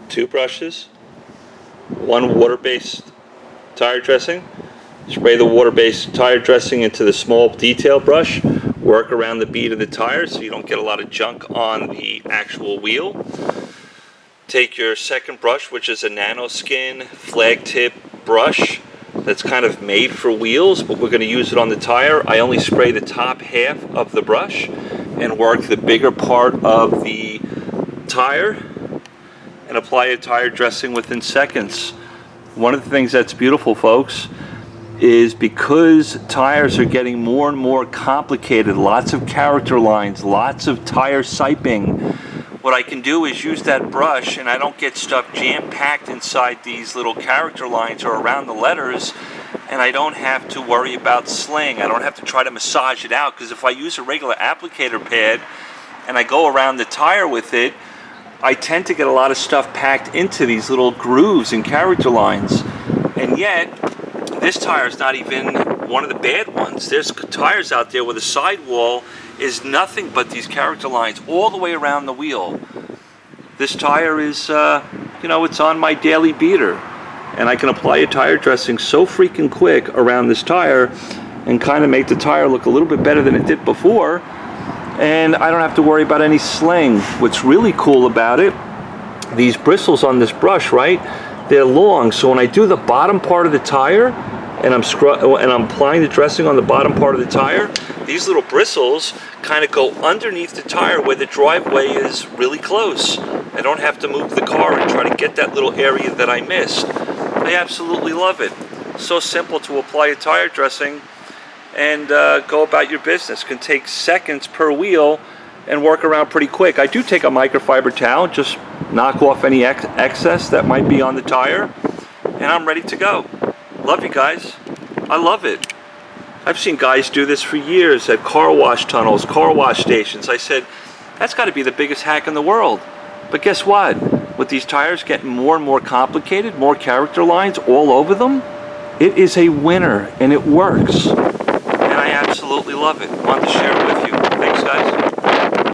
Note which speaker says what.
Speaker 1: Two brushes, one water-based tire dressing. Spray the water-based tire dressing into the small detail brush. Work around the bead of the tire so you don't get a lot of junk on the actual wheel. Take your second brush, which is a nanoskin flag tip brush that's kind of made for wheels, but we're going to use it on the tire. I only spray the top half of the brush and work the bigger part of the tire and apply a tire dressing within seconds. One of the things that's beautiful, folks, is because tires are getting more and more complicated, lots of character lines, lots of tire siping, what I can do is use that brush and I don't get stuff jam-packed inside these little character lines or around the letters, and I don't have to worry about sling. I don't have to try to massage it out, because if I use a regular applicator pad and I go around the tire with it, I tend to get a lot of stuff packed into these little grooves and character lines. And yet, this tire is not even one of the bad ones. There's tires out there where the sidewall is nothing but these character lines all the way around the wheel. This tire is, it's on my daily beater. And I can apply a tire dressing so freaking quick around this tire and kind of make the tire look a little bit better than it did before. And I don't have to worry about any sling. What's really cool about it, these bristles on this brush, right? They're long, so when I do the bottom part of the tire and I'm applying the dressing on the bottom part of the tire, these little bristles kind of go underneath the tire where the driveway is really close. I don't have to move the car and try to get that little area that I missed. I absolutely love it. So simple to apply a tire dressing and go about your business. Can take seconds per wheel and work around pretty quick. I do take a microfiber towel, just knock off any excess that might be on the tire, and I'm ready to go. Love you guys. I love it. I've seen guys do this for years at car wash tunnels, car wash stations. I said, that's got to be the biggest hack in the world. But guess what? With these tires getting more and more complicated, more character lines all over them, it is a winner and it works. And I absolutely love it. Wanted to share it with you.